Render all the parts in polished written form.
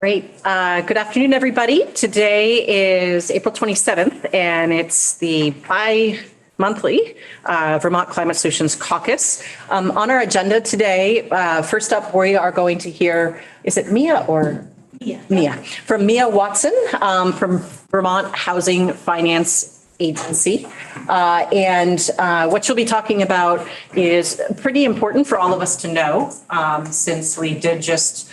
Great. Good afternoon, everybody. Today is April 27th, and it's the bi-monthly Vermont Climate Solutions Caucus. On our agenda today, first up, we are going to hear, is it Mia or? Mia. From Mia Watson from Vermont Housing Finance Agency. And what she'll be talking about is pretty important for all of us to know, since we did just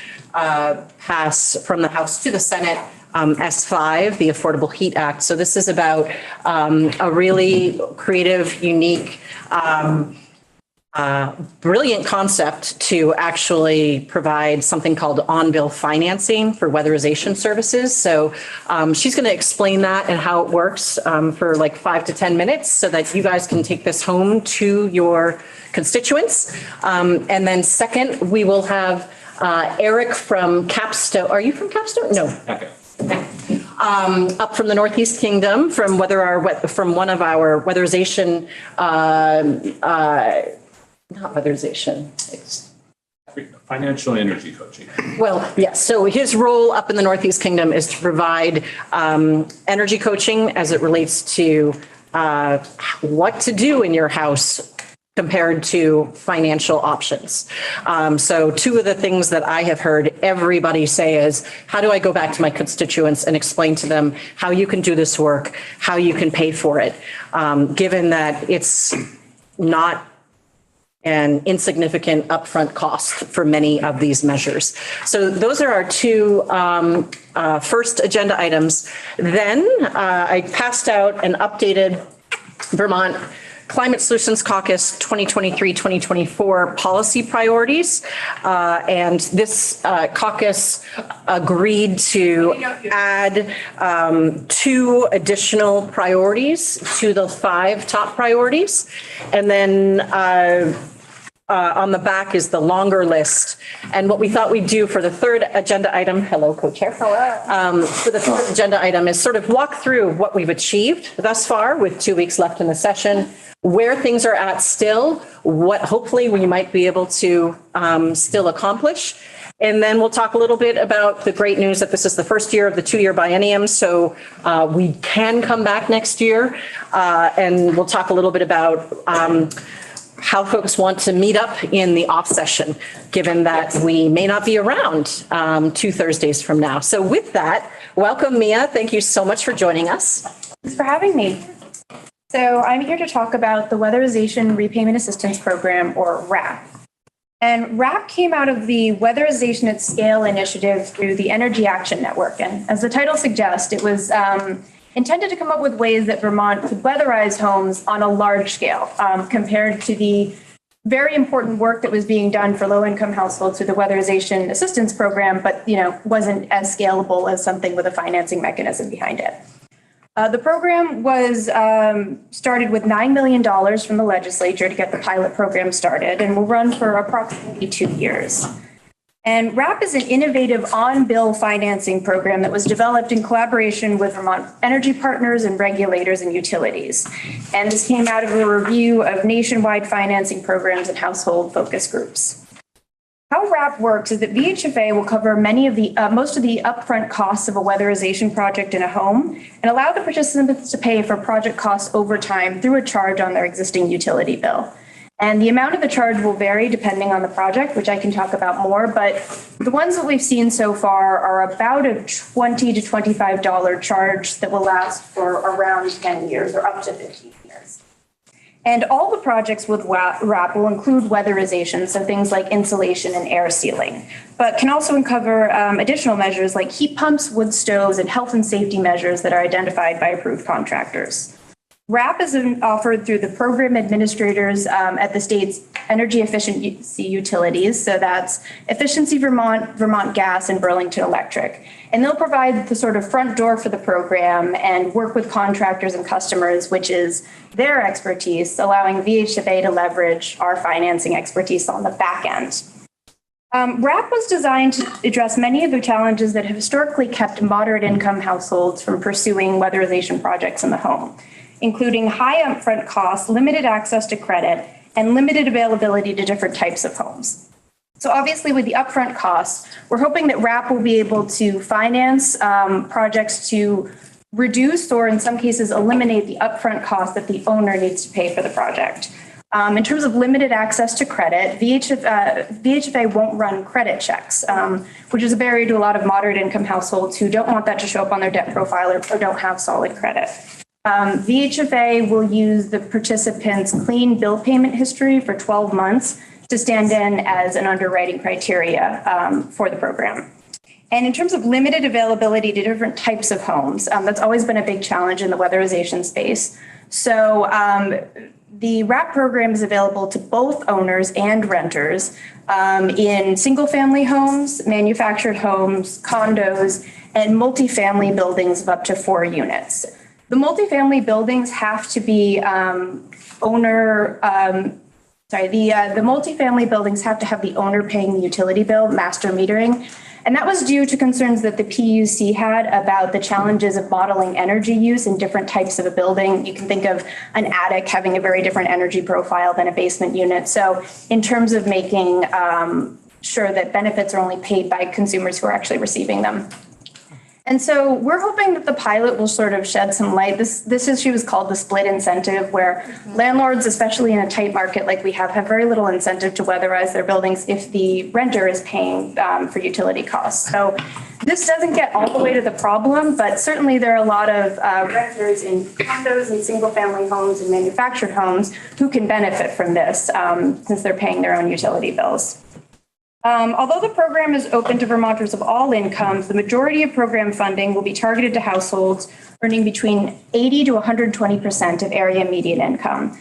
pass from the House to the Senate S5, the Affordable Heat Act. So this is about a really creative, unique, brilliant concept to actually provide something called on-bill financing for weatherization services. So she's going to explain that and how it works for like 5 to 10 minutes so that you guys can take this home to your constituents. And then second, we will have Eric from Capstone. Are you from Capstone? No. Okay. Up from the Northeast Kingdom, from one of our weatherization, not weatherization. Financial energy coaching. Well, yes. So his role up in the Northeast Kingdom is to provide energy coaching as it relates to what to do in your house compared to financial options. So two of the things that I have heard everybody say is, how do I go back to my constituents and explain to them how you can do this work, how you can pay for it, given that it's not an insignificant upfront cost for many of these measures. So those are our two first agenda items. Then I passed out an updated Vermont Climate Solutions Caucus 2023-2024 policy priorities. And this caucus agreed to add 2 additional priorities to the 5 top priorities. And then on the back is the longer list. And what we thought we'd do for the third agenda item, hello, co-chair. Hello. For the third agenda item is sort of walk through what we've achieved thus far with 2 weeks left in the session, where things are at still, what hopefully we might be able to still accomplish. And then we'll talk a little bit about the great news that this is the first year of the 2-year biennium. So we can come back next year. And we'll talk a little bit about how folks want to meet up in the off session, given that we may not be around 2 Thursdays from now. So with that, welcome, Mia. Thank you so much for joining us. Thanks for having me. So I'm here to talk about the Weatherization Repayment Assistance Program, or WRAP. And WRAP came out of the Weatherization at Scale initiative through the Energy Action Network. And as the title suggests, it was intended to come up with ways that Vermont could weatherize homes on a large scale, compared to the very important work that was being done for low-income households through the Weatherization Assistance Program, but wasn't as scalable as something with a financing mechanism behind it. The program was started with $9 million from the legislature to get the pilot program started, and will run for approximately 2 years. And WRAP is an innovative on-bill financing program that was developed in collaboration with Vermont energy partners and regulators and utilities. And this came out of a review of nationwide financing programs and household focus groups. How WRAP works is that VHFA will cover most of the upfront costs of a weatherization project in a home and allow the participants to pay for project costs over time through a charge on their existing utility bill. And the amount of the charge will vary depending on the project, which I can talk about more, but the ones that we've seen so far are about a $20 to $25 charge that will last for around 10 years or up to 15 years. And all the projects with WRAP will include weatherization, so things like insulation and air sealing, but can also cover additional measures like heat pumps, wood stoves, and health and safety measures that are identified by approved contractors. WRAP is offered through the program administrators at the state's energy efficiency utilities. So that's Efficiency Vermont, Vermont Gas, and Burlington Electric. And they'll provide the sort of front door for the program and work with contractors and customers, which is their expertise, allowing VHFA to leverage our financing expertise on the back end. WRAP was designed to address many of the challenges that have historically kept moderate income households from pursuing weatherization projects in the home, including high upfront costs, limited access to credit, and limited availability to different types of homes. So obviously with the upfront costs, we're hoping that RAP will be able to finance projects to reduce or in some cases eliminate the upfront cost that the owner needs to pay for the project. In terms of limited access to credit, VHFA won't run credit checks, which is a barrier to a lot of moderate income households who don't want that to show up on their debt profile or don't have solid credit. VHFA will use the participant's clean bill payment history for 12 months to stand in as an underwriting criteria for the program. And in terms of limited availability to different types of homes, that's always been a big challenge in the weatherization space. So the RAP program is available to both owners and renters in single-family homes, manufactured homes, condos, and multifamily buildings of up to 4 units. The multifamily buildings have to be the multifamily buildings have to have the owner paying the utility bill, master metering. And that was due to concerns that the PUC had about the challenges of modeling energy use in different types of a building. You can think of an attic having a very different energy profile than a basement unit. So in terms of making sure that benefits are only paid by consumers who are actually receiving them. And so we're hoping that the pilot will sort of shed some light. This issue is called the split incentive, where landlords, especially in a tight market like we have very little incentive to weatherize their buildings if the renter is paying for utility costs. So this doesn't get all the way to the problem, but certainly there are a lot of renters in condos and single family homes and manufactured homes who can benefit from this since they're paying their own utility bills. Although the program is open to Vermonters of all incomes, the majority of program funding will be targeted to households earning between 80 to 120% of area median income.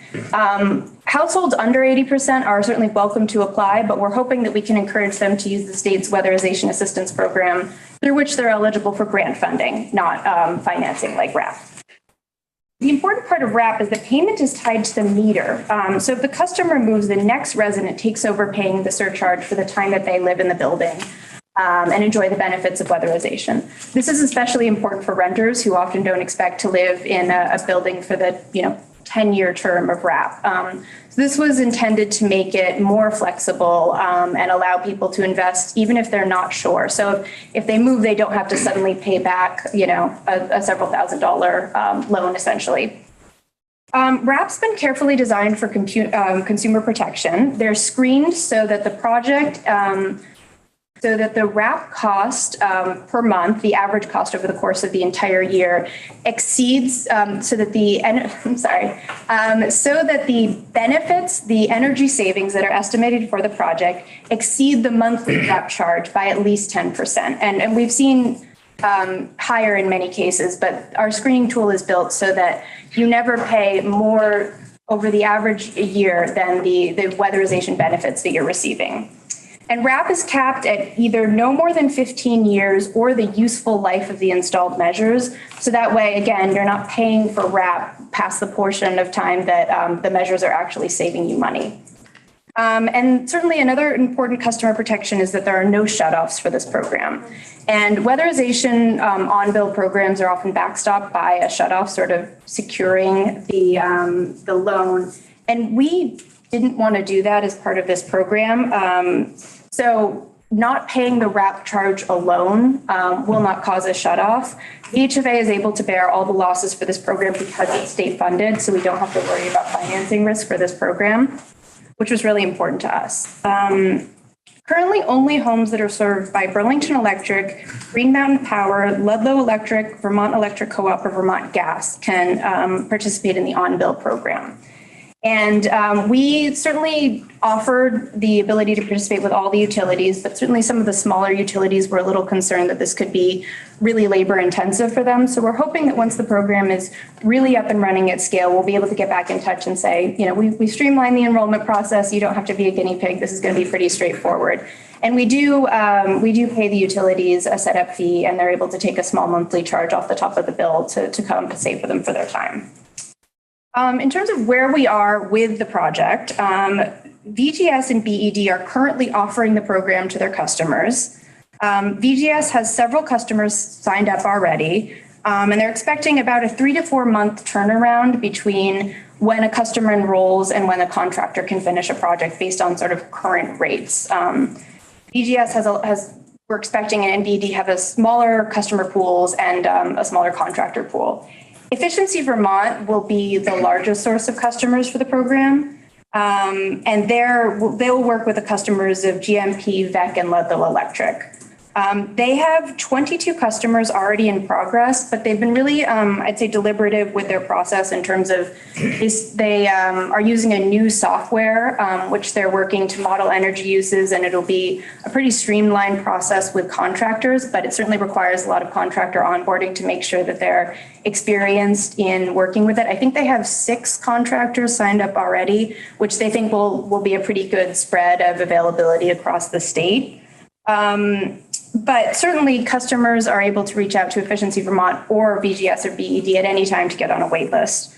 Households under 80% are certainly welcome to apply, but we're hoping that we can encourage them to use the state's weatherization assistance program, through which they're eligible for grant funding, not financing like RAP. The important part of RAP is that payment is tied to the meter. So if the customer moves, the next resident takes over paying the surcharge for the time that they live in the building and enjoy the benefits of weatherization. This is especially important for renters who often don't expect to live in a building for the 10-year term of RAP. So this was intended to make it more flexible and allow people to invest even if they're not sure. So if they move, they don't have to suddenly pay back, a several $1,000s loan essentially. RAP's been carefully designed for consumer protection. They're screened so that the project so that the RAP cost per month, the average cost over the course of the entire year, exceeds so that the benefits, the energy savings that are estimated for the project exceed the monthly RAP charge by at least 10%. And we've seen higher in many cases, but our screening tool is built so that you never pay more over the average year than the weatherization benefits that you're receiving. And RAP is capped at either no more than 15 years or the useful life of the installed measures. So that way, again, you're not paying for RAP past the portion of time that the measures are actually saving you money. And certainly another important customer protection is that there are no shutoffs for this program. And weatherization on-bill programs are often backstopped by a shutoff sort of securing the loan. And we didn't want to do that as part of this program. So not paying the RAP charge alone will not cause a shutoff. VHFA is able to bear all the losses for this program because it's state funded, so we don't have to worry about financing risk for this program, which was really important to us. Currently, only homes that are served by Burlington Electric, Green Mountain Power, Ludlow Electric, Vermont Electric Co-op, or Vermont Gas can participate in the on-bill program. And we certainly offered the ability to participate with all the utilities, but certainly some of the smaller utilities were a little concerned that this could be really labor intensive for them. So we're hoping that once the program is really up and running at scale, we'll be able to get back in touch and say, we streamlined the enrollment process. You don't have to be a guinea pig. This is going to be pretty straightforward. And we do pay the utilities a setup fee, and they're able to take a small monthly charge off the top of the bill to compensate for them for their time. In terms of where we are with the project, VGS and BED are currently offering the program to their customers. VGS has several customers signed up already, and they're expecting about a 3 to 4 month turnaround between when a customer enrolls and when a contractor can finish a project based on sort of current rates. BGS we're expecting an NBD have a smaller customer pools and a smaller contractor pool. Efficiency Vermont will be the largest source of customers for the program. And they'll work with the customers of GMP, VEC, and Ludlow Electric. They have 22 customers already in progress, but they've been really, I'd say, deliberative with their process in terms of they are using a new software, which they're working to model energy uses, and it'll be a pretty streamlined process with contractors, but it certainly requires a lot of contractor onboarding to make sure that they're experienced in working with it. I think they have 6 contractors signed up already, which they think will be a pretty good spread of availability across the state. But certainly customers are able to reach out to Efficiency Vermont or VGS or BED at any time to get on a wait list.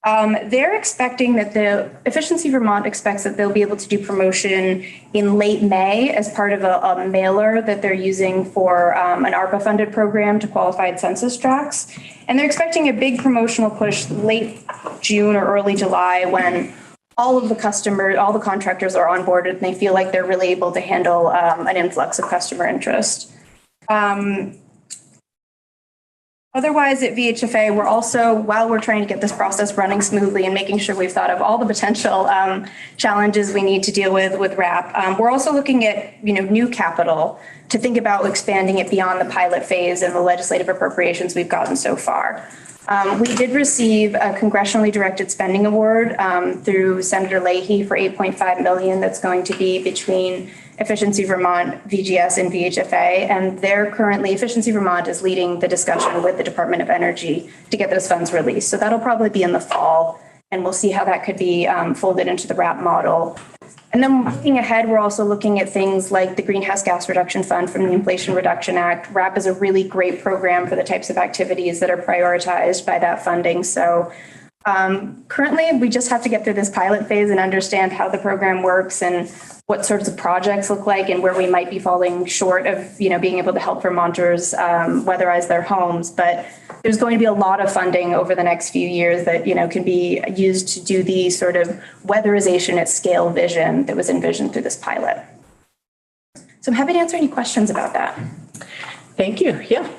They're expecting that Efficiency Vermont expects that they'll be able to do promotion in late May as part of a mailer that they're using for an ARPA funded program to qualified census tracts. And they're expecting a big promotional push late June or early July when all the contractors are onboarded and they feel like they're really able to handle an influx of customer interest. Otherwise, at VHFA, we're also, while we're trying to get this process running smoothly and making sure we've thought of all the potential challenges we need to deal with RAP, we're also looking at new capital to think about expanding it beyond the pilot phase and the legislative appropriations we've gotten so far. We did receive a congressionally directed spending award through Senator Leahy for $8.5 million that's going to be between Efficiency Vermont, VGS, and VHFA. And Efficiency Vermont is leading the discussion with the Department of Energy to get those funds released. So that'll probably be in the fall, and we'll see how that could be folded into the RAP model. And then looking ahead, we're also looking at things like the Greenhouse Gas Reduction Fund from the Inflation Reduction Act. RAP is a really great program for the types of activities that are prioritized by that funding. So currently, we just have to get through this pilot phase and understand how the program works and what sorts of projects look like and where we might be falling short of being able to help Vermonters weatherize their homes. But there's going to be a lot of funding over the next few years that can be used to do the sort of weatherization at scale vision that was envisioned through this pilot. So I'm happy to answer any questions about that. Thank you. Yeah.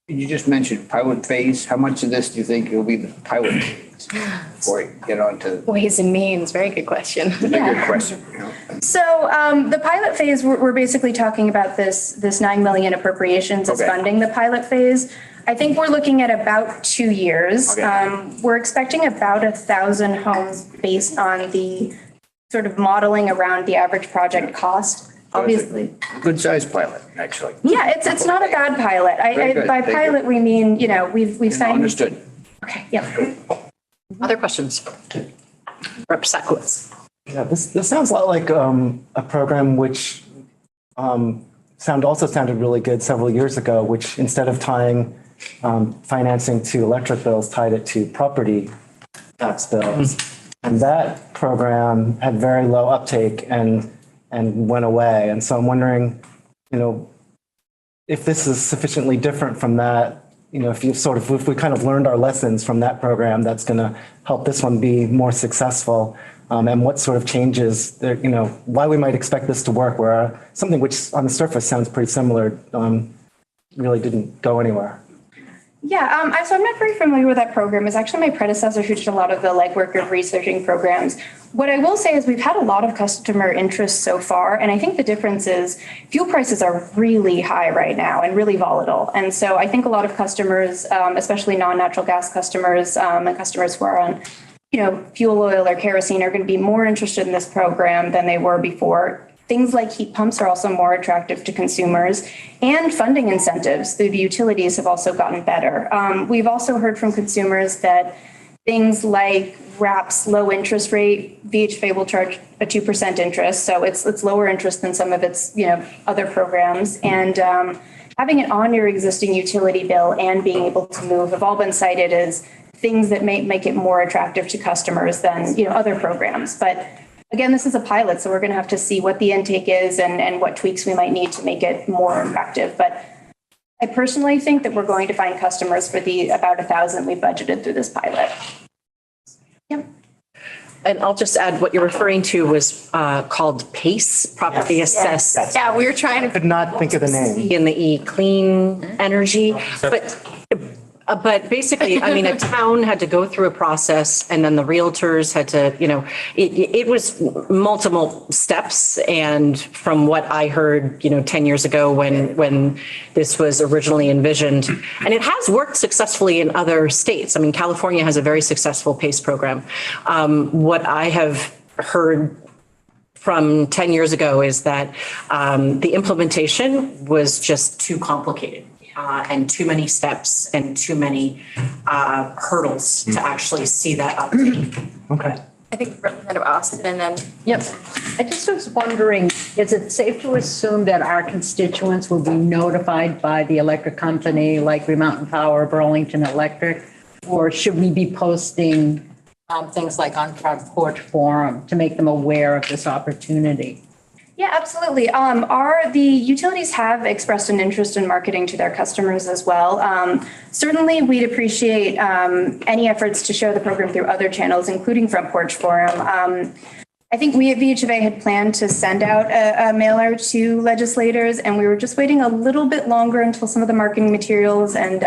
You just mentioned pilot phase. How much of this do you think will be the pilot phase before you get on to Ways and means? Very good question. the bigger question? So the pilot phase, we're basically talking about this $9 million appropriations as funding the pilot phase. I think we're looking at about 2 years. Okay. We're expecting about 1,000 homes based on the sort of modeling around the average project cost. Obviously, Good sized pilot, actually. yeah, it's not a bad pilot. Very good. By Thank pilot we mean we've signed. Understood. Okay, yeah. Other questions? Rep. Caucus. Yeah, this sounds a lot like a program which sounded really good several years ago, which instead of tying financing to electric bills, tied it to property tax bills. And that program had very low uptake and went away. And so I'm wondering, if this is sufficiently different from that, if we kind of learned our lessons from that program, that's going to help this one be more successful. And what sort of changes there, why we might expect this to work, where something which on the surface sounds pretty similar really didn't go anywhere. Yeah, so I'm not very familiar with that program. It's actually my predecessor who did a lot of the legwork of researching programs. What I will say is we've had a lot of customer interest so far, and I think the difference is fuel prices are really high right now and really volatile. And so I think a lot of customers, especially non-natural gas customers and customers who are on fuel oil or kerosene, are going to be more interested in this program than they were before. Things like heat pumps are also more attractive to consumers, and funding incentives through the utilities have also gotten better. We've also heard from consumers that things like RAP's low interest rate, VHFA will charge a 2% interest, so it's lower interest than some of its other programs, and having it on your existing utility bill and being able to move have all been cited as things that may make it more attractive to customers than other programs. But again, this is a pilot, so we're going to have to see what the intake is and what tweaks we might need to make it more effective. But I personally think that we're going to find customers for the about 1,000 we budgeted through this pilot. Yep. And I'll just add, what you're referring to was called PACE, Property Assessed. Yeah, we were trying to. Could not think of the name. In the E, clean energy. But basically, I mean, a town had to go through a process and then the realtors had to, it was multiple steps. And from what I heard, 10 years ago when this was originally envisioned, and it has worked successfully in other states. I mean, California has a very successful PACE program. What I have heard from 10 years ago is that the implementation was just too complicated. And too many steps and too many hurdles to actually see that uptake. Okay. I think Representative Austin and then. Yep. I just was wondering, is it safe to assume that our constituents will be notified by the electric company like Green Mountain Power, Burlington Electric? Or should we be posting things like on Front Porch Forum to make them aware of this opportunity? Yeah, absolutely. The utilities have expressed an interest in marketing to their customers as well. Certainly, we'd appreciate any efforts to share the program through other channels, including Front Porch Forum. I think we at VHFA had planned to send out a mailer to legislators, and we were just waiting a little bit longer until some of the marketing materials and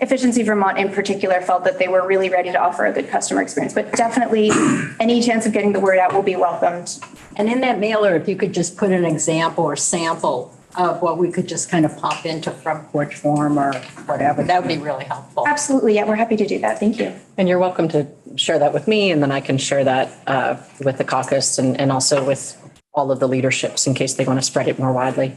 Efficiency Vermont in particular felt that they were really ready to offer a good customer experience. But definitely any chance of getting the word out will be welcomed. And in that mailer, if you could just put an example or sample of what we could just kind of pop into Front Porch Forum or whatever, that would be really helpful. Absolutely. Yeah, we're happy to do that. Thank you. And you're welcome to share that with me, and then I can share that with the caucus and also with all of the leaderships in case they want to spread it more widely.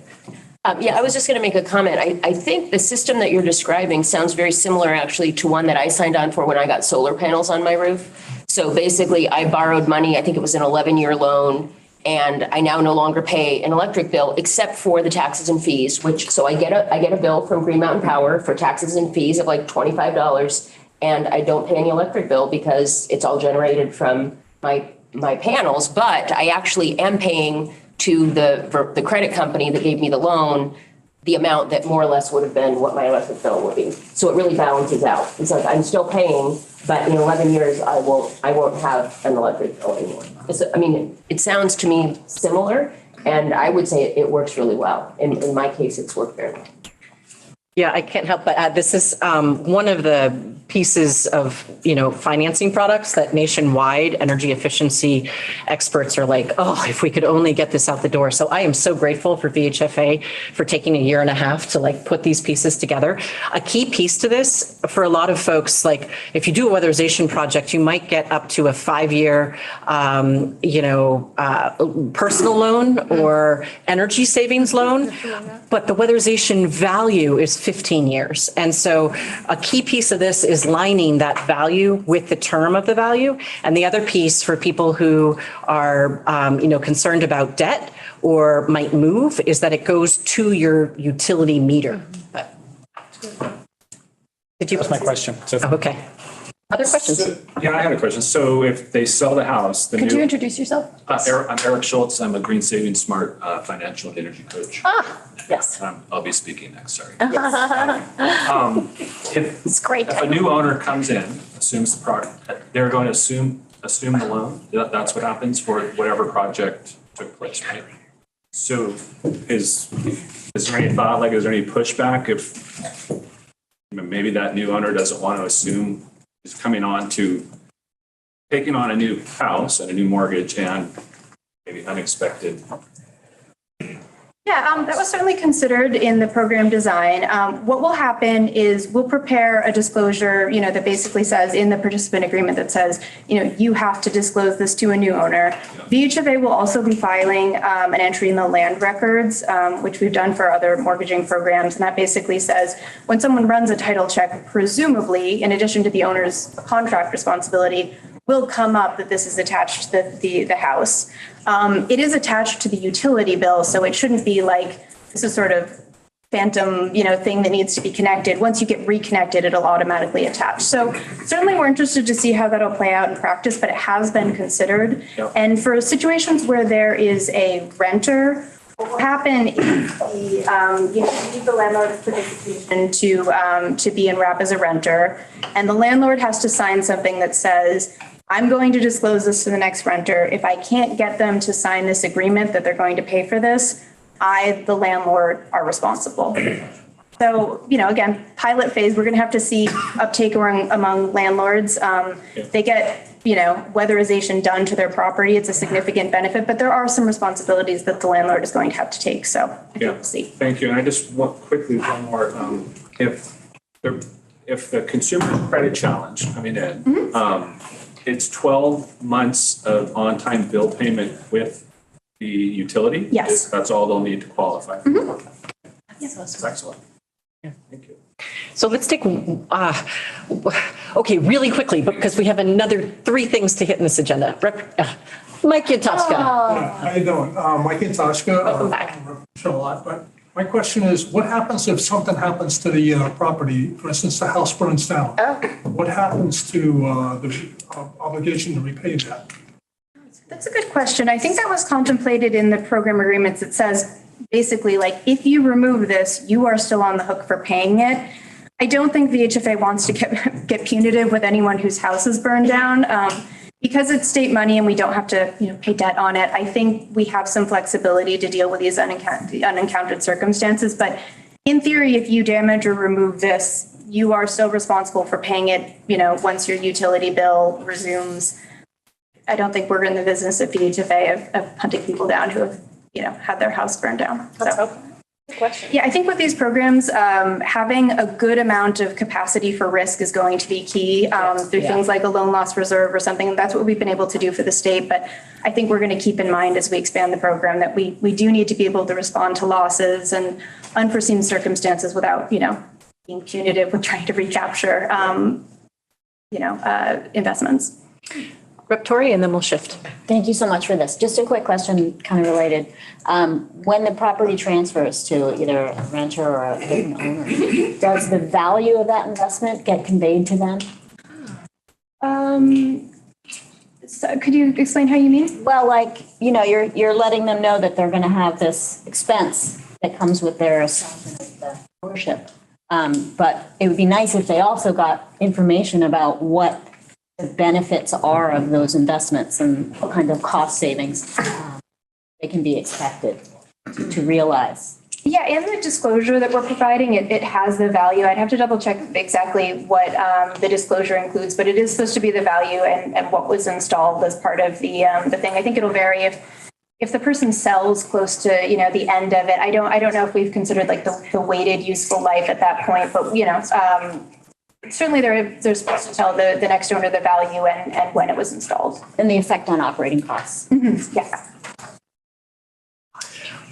Yeah, I was just going to make a comment. I think the system that you're describing sounds very similar actually to one that I signed on for when I got solar panels on my roof. So basically I borrowed money, I think it was an 11-year loan, and I now no longer pay an electric bill except for the taxes and fees, so I get a bill from Green Mountain Power for taxes and fees of like $25, and I don't pay any electric bill because it's all generated from my panels, but I actually am paying to the credit company that gave me the loan the amount that more or less would have been what my electric bill would be. So it really balances out. It's like I'm still paying, but in 11 years I won't have an electric bill anymore. It sounds to me similar, and I would say it works really well. In my case, it's worked very well. Yeah, I can't help but add, this is one of the pieces of, financing products that nationwide energy efficiency experts are like, oh, if we could only get this out the door. So I am so grateful for VHFA for taking a year and a half to put these pieces together. A key piece to this for a lot of folks, if you do a weatherization project, you might get up to a 5-year, personal loan or energy savings loan, but the weatherization value is 15 years. And so a key piece of this is lining that value with the term of the value. And the other piece for people who are, concerned about debt or might move is that it goes to your utility meter. But did you? That's my question. So Oh, okay. Other questions? Yeah, I had a question. So if they sell the house, Could you introduce yourself? I'm Eric Schultz. I'm a Green Saving Smart financial and energy coach. Yes. I'll be speaking next, sorry. It's great. If a new owner comes in, assumes the product, they're going to assume the loan. That's what happens for whatever project took place, right? So is there any thought, is there any pushback if maybe that new owner doesn't want to assume is taking on a new house and a new mortgage and maybe unexpected? Yeah, that was certainly considered in the program design. What will happen is we'll prepare a disclosure, that basically says in the participant agreement that says, you have to disclose this to a new owner. VHFA will also be filing an entry in the land records, which we've done for other mortgaging programs. And that basically says when someone runs a title check, presumably, in addition to the owner's contract responsibility, will come up that this is attached to the house. It is attached to the utility bill, so it shouldn't be like this is sort of phantom, thing that needs to be connected. Once you get reconnected, it'll automatically attach. So certainly we're interested to see how that'll play out in practice, but it has been considered. Yep. And for situations where there is a renter, what will happen is you need the landlord's participation to be in WRAP as a renter, and the landlord has to sign something that says I'm going to disclose this to the next renter. If I can't get them to sign this agreement that they're going to pay for this, I, the landlord, are responsible. So, again, pilot phase, we're going to have to see uptake among landlords. They get, weatherization done to their property. It's a significant benefit, but there are some responsibilities that the landlord is going to have to take. So I think we'll see. Thank you. And I just want quickly one more. If the consumer credit challenge coming in, it's 12 months of on-time bill payment with the utility. Yes. That's all they'll need to qualify. Yes. That's excellent. Thank you. So let's take, okay, really quickly, because we have another 3 things to hit in this agenda. Mike Yatoska. How you doing? Mike Antashka. Welcome back. A lot, but my question is, what happens if something happens to the property? For instance, the house burns down. What happens to the obligation to repay that? That's a good question. I think that was contemplated in the program agreements. It says basically, like, if you remove this, you are still on the hook for paying it. I don't think the HFA wants to get punitive with anyone whose house is burned down. Because it's state money and we don't have to, pay debt on it, I think we have some flexibility to deal with these unencountered circumstances. But in theory, if you damage or remove this, you are still responsible for paying it, once your utility bill resumes. I don't think we're in the business at PHFA of hunting people down who have, had their house burned down. So. Question. Yeah, I think with these programs, having a good amount of capacity for risk is going to be key through things like a loan loss reserve or something. That's what we've been able to do for the state. But I think we're going to keep in mind as we expand the program that we do need to be able to respond to losses and unforeseen circumstances without, being punitive with trying to recapture, investments. Rep. Torrey, and then we'll shift. Thank you so much for this. Just a quick question, kind of related. When the property transfers to either a renter or a vacant owner, does the value of that investment get conveyed to them? So could you explain how you mean? Well, you're letting them know that they're going to have this expense that comes with their assumption of the ownership. But it would be nice if they also got information about what the benefits are of those investments and what kind of cost savings they can be expected to realize. Yeah, and the disclosure that we're providing, it has the value. I'd have to double check exactly what the disclosure includes, but it is supposed to be the value and what was installed as part of the thing. I think it'll vary if the person sells close to, the end of it. I don't know if we've considered like the weighted useful life at that point, but certainly they're supposed to tell the next owner the value and when it was installed. And the effect on operating costs. Mm-hmm. Yeah.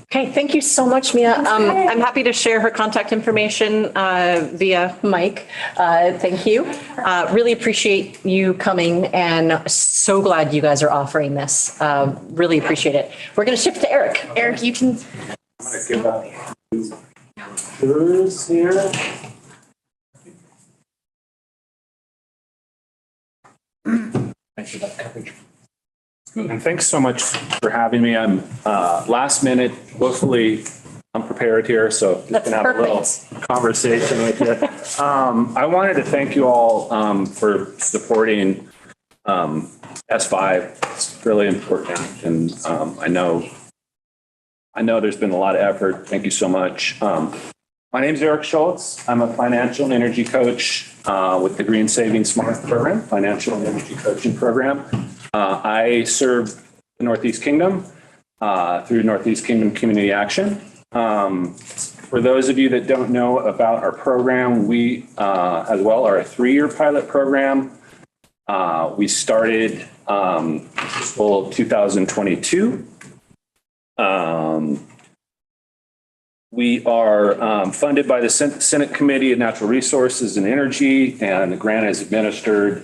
Okay, thank you so much, Mia. I'm happy to share her contact information via Mike. Thank you. Really appreciate you coming and so glad you guys are offering this. Really appreciate it. We're going to shift to Eric. Eric, you can. I'm going to give out yours here. Thanks for that coverage. And thanks so much for having me. I'm last minute, hopefully I'm prepared here, so just That's gonna have perfect. a little conversation with you. I wanted to thank you all for supporting S5. It's really important, and I know there's been a lot of effort. Thank you so much. My name is Eric Schultz. I'm a financial and energy coach with the Green Saving Smart program, financial and energy coaching program. I serve the Northeast Kingdom through Northeast Kingdom Community Action. For those of you that don't know about our program, we as well are a 3-year pilot program. We started fiscal 2022. We are funded by the Senate Committee of Natural Resources and Energy, and the grant is administered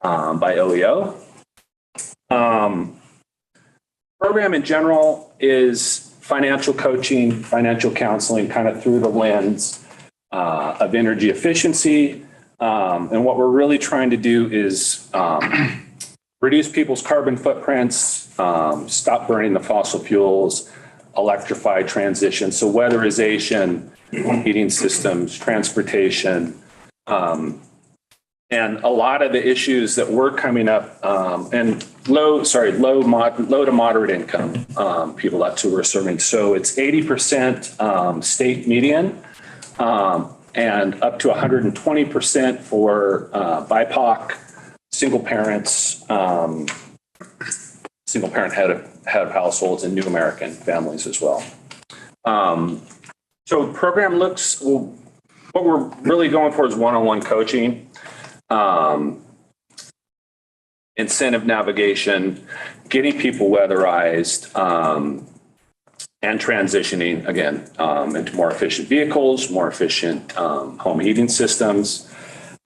by OEO. Program in general is financial coaching, financial counseling, kind of through the lens of energy efficiency. And what we're really trying to do is reduce people's carbon footprints, stop burning the fossil fuels, electrify transition. So weatherization, heating systems, transportation, And a lot of the issues that we're coming up, and low to moderate income people that we're serving. So it's 80% state median, and up to 120% for BIPOC, single parents, single parent head of households, and new American families as well. So program looks, well, what we're really going for is one-on-one coaching, incentive navigation, getting people weatherized, and transitioning again into more efficient vehicles, more efficient home heating systems.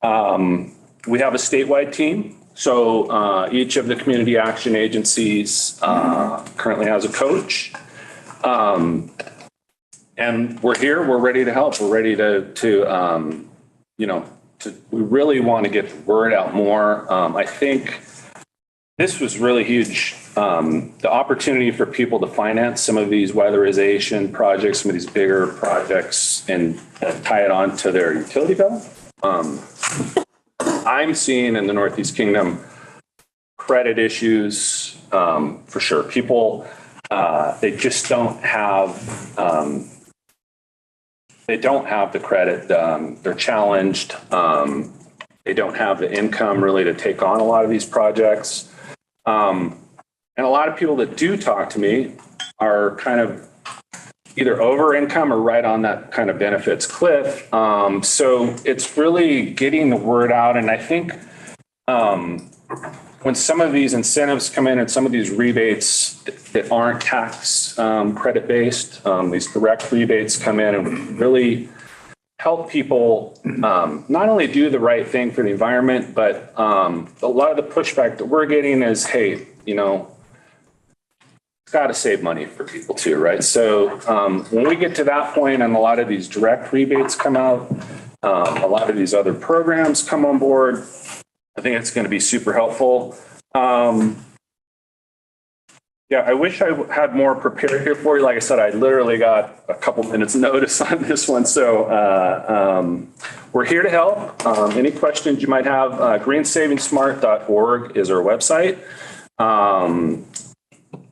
We have a statewide team. So each of the community action agencies currently has a coach. And we're here, we're ready to help. We're ready we really want to get the word out more. I think this was really huge. The opportunity for people to finance some of these weatherization projects, some of these bigger projects, and tie it on to their utility bill. I'm seeing in the Northeast Kingdom credit issues for sure. People, they just don't have, the credit. They're challenged. They don't have the income really to take on a lot of these projects. And a lot of people that do talk to me are kind of either over income or right on that kind of benefits cliff. So it's really getting the word out. And I think when some of these incentives come in and some of these rebates that aren't tax credit based, these direct rebates come in and really help people not only do the right thing for the environment, but a lot of the pushback that we're getting is, hey, it's got to save money for people too, right? So when we get to that point and a lot of these direct rebates come out, a lot of these other programs come on board, I think it's going to be super helpful. Yeah, I wish I had more prepared here for you. Like I said, I literally got a couple minutes notice on this one. So we're here to help. Any questions you might have, greensavingsmart.org is our website.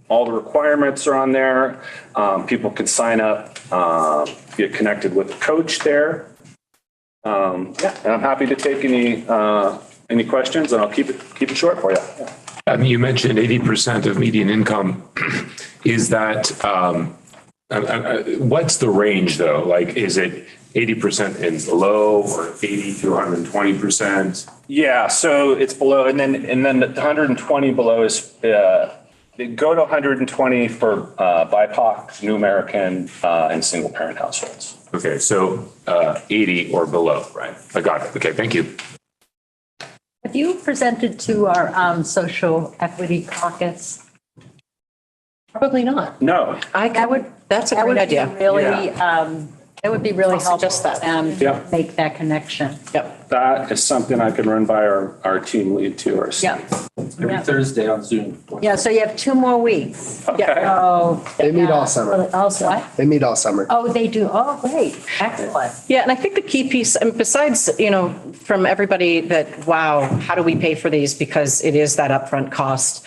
All the requirements are on there. People can sign up, get connected with a coach there. And I'm happy to take any questions, and I'll keep it short for you. Yeah. You mentioned 80% of median income. Is that what's the range though? Like, is it 80% and below, or 80 to 120%? Yeah, so it's below, and then the 120 below is. They go to 120 for BIPOC, New American, and single parent households. Okay, so 80 or below, right? I got it. Okay, thank you. Have you presented to our social equity caucus? Probably not. No. That's a great idea. It would be really helpful suggest that. Yep. Make that connection. Yep. That is something I can run by our team lead to our Yeah. Every Thursday on Zoom. Yeah, so you have 2 more weeks. Okay. Oh. They meet all summer. Also, what? They meet all summer. Oh, they do. Oh, great. Excellent. Yeah, and I think the key piece, and besides, from everybody that, wow, how do we pay for these? Because it is that upfront cost,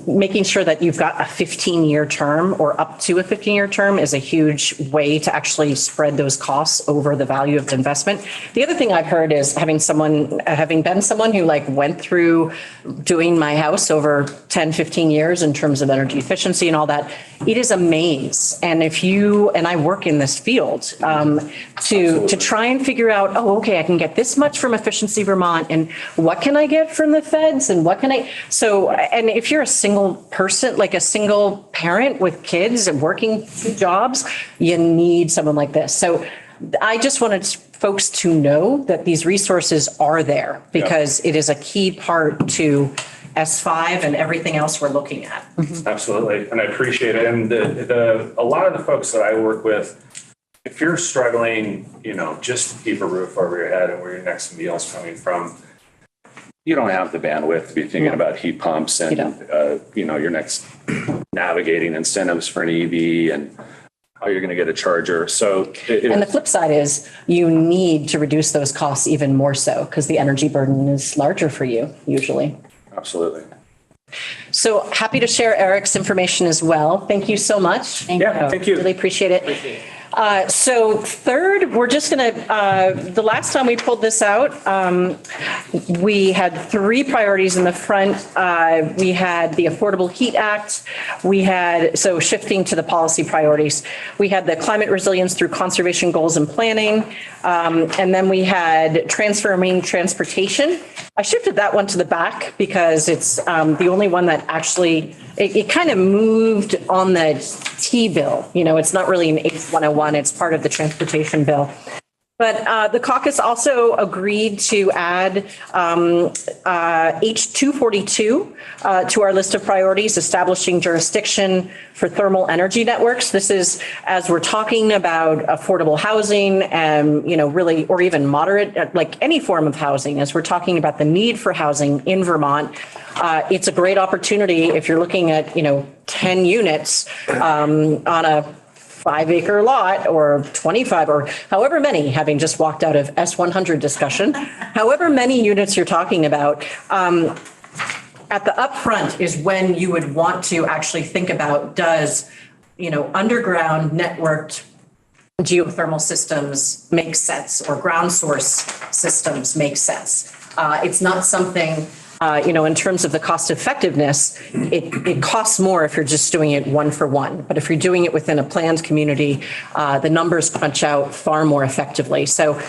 making sure that you've got a 15-year term or up to a 15-year term is a huge way to actually spread those costs over the value of the investment. The other thing I've heard is having been someone who went through doing my house over 10, 15 years in terms of energy efficiency and all that, it is a maze. And and I work in this field, to try and figure out, okay, I can get this much from Efficiency Vermont, and what can I get from the feds, and and if you're a single person, like a single parent with kids and working 2 jobs, you need someone like this. So I just wanted folks to know that these resources are there, because it is a key part to S5 and everything else we're looking at. Mm-hmm. Absolutely, and I appreciate it. And a lot of the folks that I work with, if you're struggling, just to keep a roof over your head and where your next meal's coming from, you don't have the bandwidth to be thinking about heat pumps and your next navigating incentives for an EV and how you're going to get a charger. So And the flip side is you need to reduce those costs even more so because the energy burden is larger for you usually. absolutely. So happy to share Eric's information as well. Thank you so much. Yeah, thank you. Really appreciate it. So third, we're just going to, the last time we pulled this out, we had three priorities in the front. We had the Affordable Heat Act. We had, so shifting to the policy priorities, we had the climate resilience through conservation goals and planning. And then we had transforming transportation. I shifted that one to the back because it's the only one that actually, it kind of moved on the T bill. You know, it's not really an H101, it's part of the transportation bill. But the caucus also agreed to add H242 to our list of priorities, establishing jurisdiction for thermal energy networks. This is as we're talking about affordable housing and, you know, really, or even moderate, like any form of housing, as we're talking about the need for housing in Vermont. It's a great opportunity if you're looking at, you know, 10 units on a 5-acre lot or 25 or however many, having just walked out of S100 discussion, however many units you're talking about, at the upfront is when you would want to actually think about, does, you know, underground networked geothermal systems make sense or ground source systems make sense? It's not something, you know, in terms of the cost effectiveness, it costs more if you're just doing it one for one. But if you're doing it within a planned community, the numbers crunch out far more effectively. So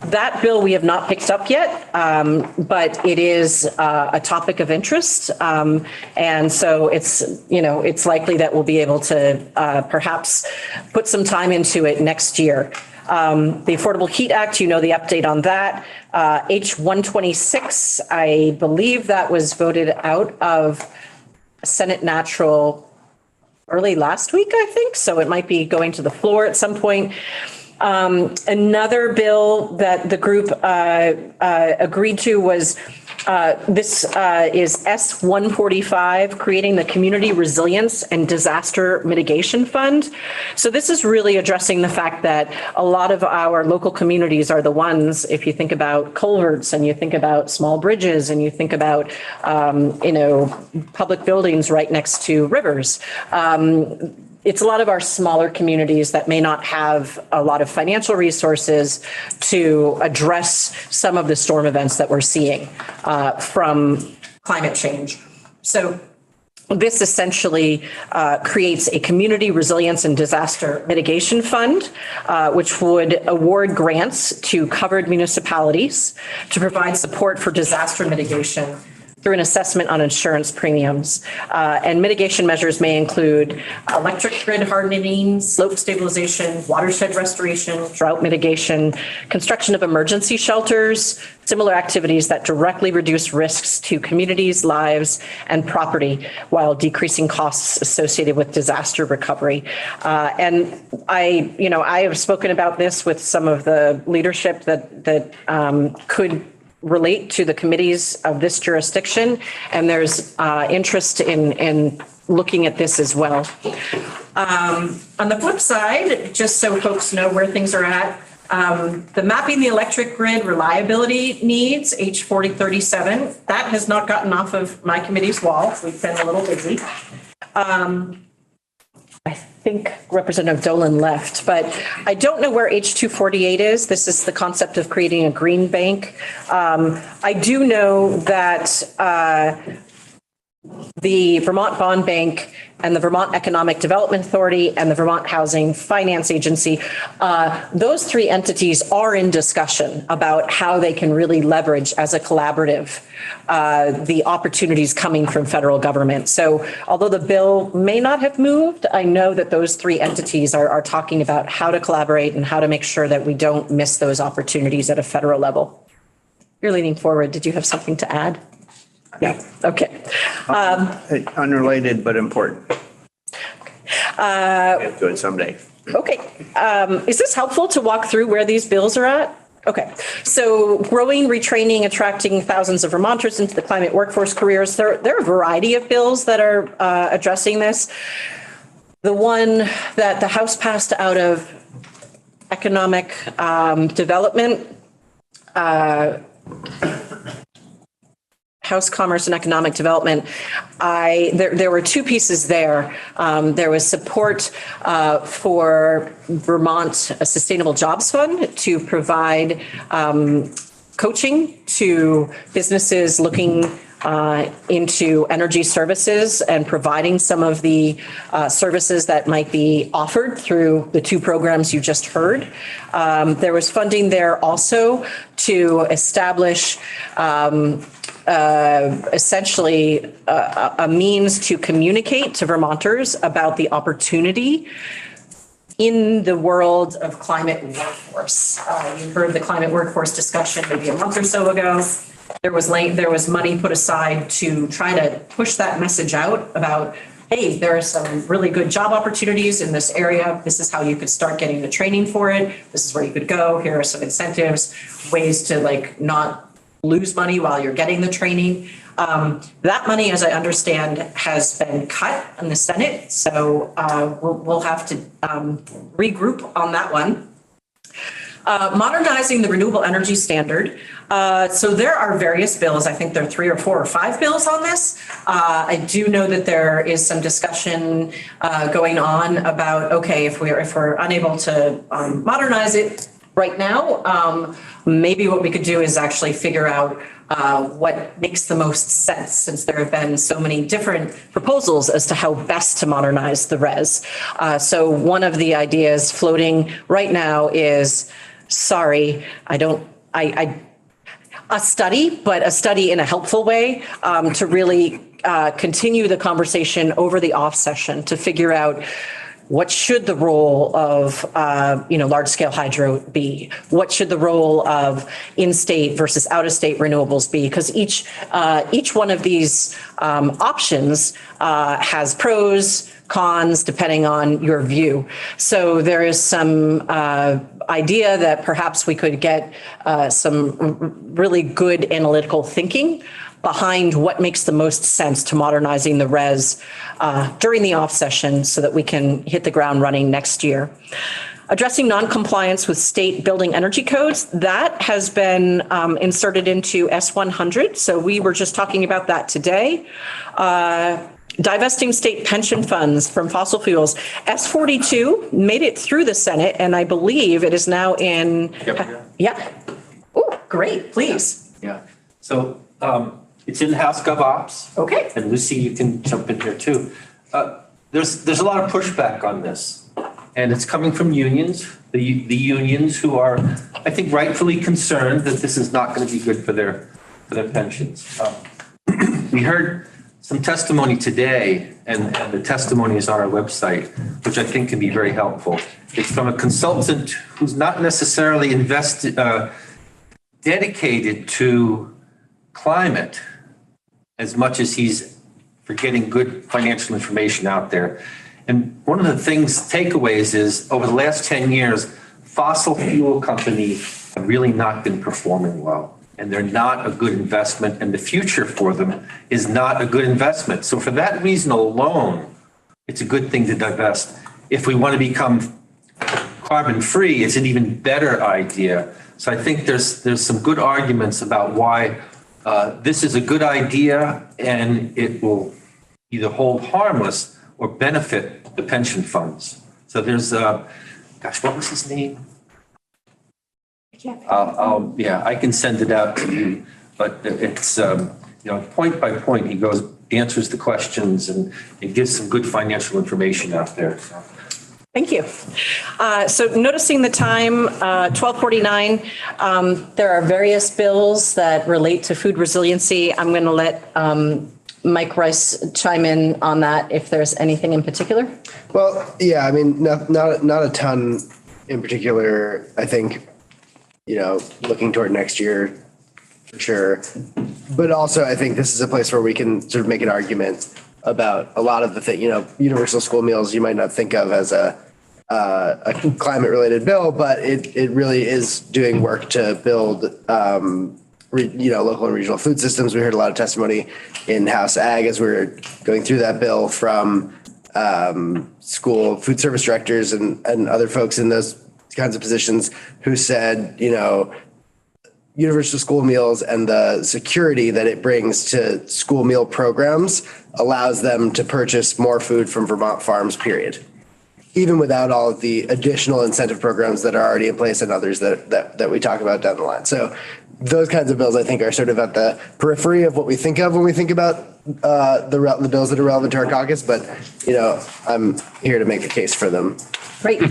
that bill we have not picked up yet, but it is a topic of interest. And so it's, you know, it's likely that we'll be able to perhaps put some time into it next year. The Affordable Heat Act, you know the update on that. H126, I believe that was voted out of Senate Natural early last week, I think. So it might be going to the floor at some point. Another bill that the group agreed to was this is S145, creating the Community Resilience and Disaster Mitigation Fund. So this is really addressing the fact that a lot of our local communities are the ones, if you think about culverts and you think about small bridges and you think about, you know, public buildings right next to rivers. It's a lot of our smaller communities that may not have a lot of financial resources to address some of the storm events that we're seeing from climate change. So this essentially creates a community resilience and disaster mitigation fund, which would award grants to covered municipalities to provide support for disaster mitigation through an assessment on insurance premiums. And mitigation measures may include electric grid hardening, slope stabilization, watershed restoration, drought mitigation, construction of emergency shelters, similar activities that directly reduce risks to communities, lives, and property while decreasing costs associated with disaster recovery. And I have spoken about this with some of the leadership that could relate to the committees of this jurisdiction, and there's interest in looking at this as well. On the flip side, just so folks know where things are at, the mapping the electric grid reliability needs, H4037, that has not gotten off of my committee's wall. We've been a little busy. I think Representative Dolan left, but I don't know where H248 is. This is the concept of creating a green bank. I do know that the Vermont Bond Bank and the Vermont Economic Development Authority and the Vermont Housing Finance Agency, those three entities are in discussion about how they can really leverage as a collaborative the opportunities coming from federal government. So although the bill may not have moved, I know that those three entities are talking about how to collaborate and how to make sure that we don't miss those opportunities at a federal level. You're leaning forward. Did you have something to add? Yeah. Okay. Unrelated, but important. Get to it someday. Okay. Is this helpful to walk through where these bills are at? Okay. So growing, retraining, attracting thousands of Vermonters into the climate workforce careers. There are a variety of bills that are addressing this. The one that the House passed out of economic development, House Commerce and Economic Development, there were two pieces there. There was support for Vermont Sustainable Jobs Fund to provide coaching to businesses looking into energy services and providing some of the services that might be offered through the two programs you just heard. There was funding there also to establish essentially a means to communicate to Vermonters about the opportunity in the world of climate workforce. You heard the climate workforce discussion maybe a month or so ago. There was money put aside to try to push that message out about, hey, there are some really good job opportunities in this area. This is how you could start getting the training for it. This is where you could go. Here are some incentives, ways to like not lose money while you're getting the training. That money, as I understand, has been cut in the Senate. So we'll have to regroup on that one. Modernizing the renewable energy standard. So there are various bills. I think there are 3 or 4 or 5 bills on this. I do know that there is some discussion going on about, okay, if we're unable to modernize it right now, maybe what we could do is actually figure out what makes the most sense, since there have been so many different proposals as to how best to modernize the res. So one of the ideas floating right now is, a study, but a study in a helpful way to really continue the conversation over the off session to figure out what should the role of, large-scale hydro be? What should the role of in-state versus out-of-state renewables be? Because each one of these options has pros, cons, depending on your view. So there is some idea that perhaps we could get some really good analytical thinking behind what makes the most sense to modernizing the res during the off session so that we can hit the ground running next year. Addressing non-compliance with state building energy codes, that has been inserted into S100. So we were just talking about that today. Divesting state pension funds from fossil fuels. S42 made it through the Senate, and I believe it is now in. Yep. Yeah. Oh, great, please. Yeah. So it's in House Gov Ops. Okay. And Lucy, you can jump in here too. There's a lot of pushback on this, and it's coming from unions, the unions who are, I think, rightfully concerned that this is not going to be good for their pensions. We heard some testimony today, and the testimony is on our website, which I think can be very helpful. It's from a consultant who's not necessarily dedicated to climate as much as he's for getting good financial information out there. And one of the takeaways is over the last 10 years, fossil fuel companies have really not been performing well. And they're not a good investment, and the future for them is not a good investment. So for that reason alone, it's a good thing to divest. If we want to become carbon free, it's an even better idea. So I think there's some good arguments about why this is a good idea, and it will either hold harmless or benefit the pension funds. So there's, what was his name? I can send it out to you, but it's, point by point, he answers the questions and gives some good financial information out there. Thank you. So noticing the time, 12:49, there are various bills that relate to food resiliency. I'm going to let Mike Rice chime in on that if there's anything in particular. Well, yeah, I mean, not a ton in particular. I think, looking toward next year, for sure. But also, I think this is a place where we can sort of make an argument about a lot of the things, universal school meals you might not think of as a climate-related bill, but it really is doing work to build, local and regional food systems. We heard a lot of testimony in House Ag as we were going through that bill from school food service directors and other folks in those kinds of positions who said, universal school meals and the security that it brings to school meal programs allows them to purchase more food from Vermont farms, period. Even without all of the additional incentive programs that are already in place and others that we talk about down the line. So those kinds of bills, I think, are sort of at the periphery of what we think of when we think about the bills that are relevant to our caucus. But, I'm here to make a case for them. Great.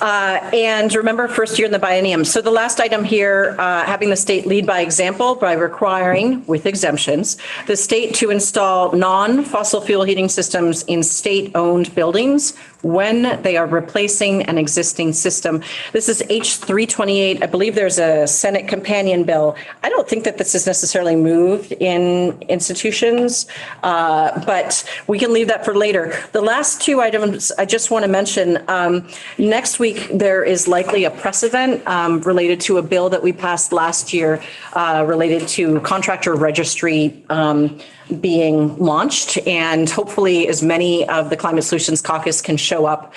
And remember, first year in the biennium. So the last item here, having the state lead by example by requiring, with exemptions, the state to install non-fossil fuel heating systems in state-owned buildings when they are replacing an existing system. This is H328. I believe there's a Senate companion bill. I don't think that this is necessarily moved in institutions, but we can leave that for later. The last two items I just want to mention, next week, there is likely a precedent related to a bill that we passed last year related to contractor registry being launched, and hopefully as many of the Climate Solutions Caucus can show up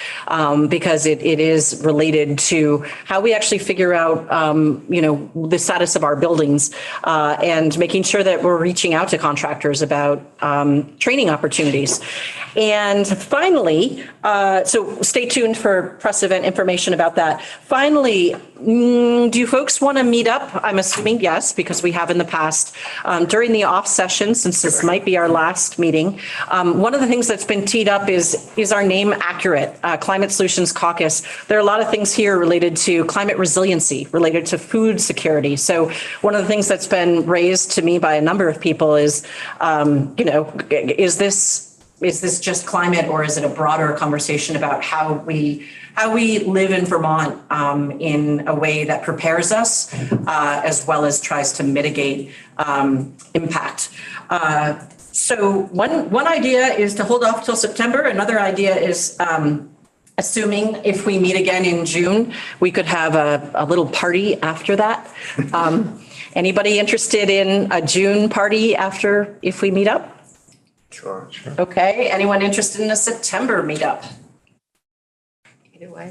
because it is related to how we actually figure out, the status of our buildings and making sure that we're reaching out to contractors about training opportunities. And finally, so stay tuned for press event information about that. Finally, do you folks want to meet up? I'm assuming yes, because we have in the past during the off session, since this might be our last meeting. One of the things that's been teed up is our name accurate, Climate Solutions Caucus. There are a lot of things here related to climate resiliency, related to food security. So one of the things that's been raised to me by a number of people is, is this just climate, or is it a broader conversation about how we live in Vermont in a way that prepares us as well as tries to mitigate impact? So one idea is to hold off till September. Another idea is assuming if we meet again in June, we could have a little party after that. Anybody interested in a June party after if we meet up? Sure. Okay. Anyone interested in a September meetup? Either way.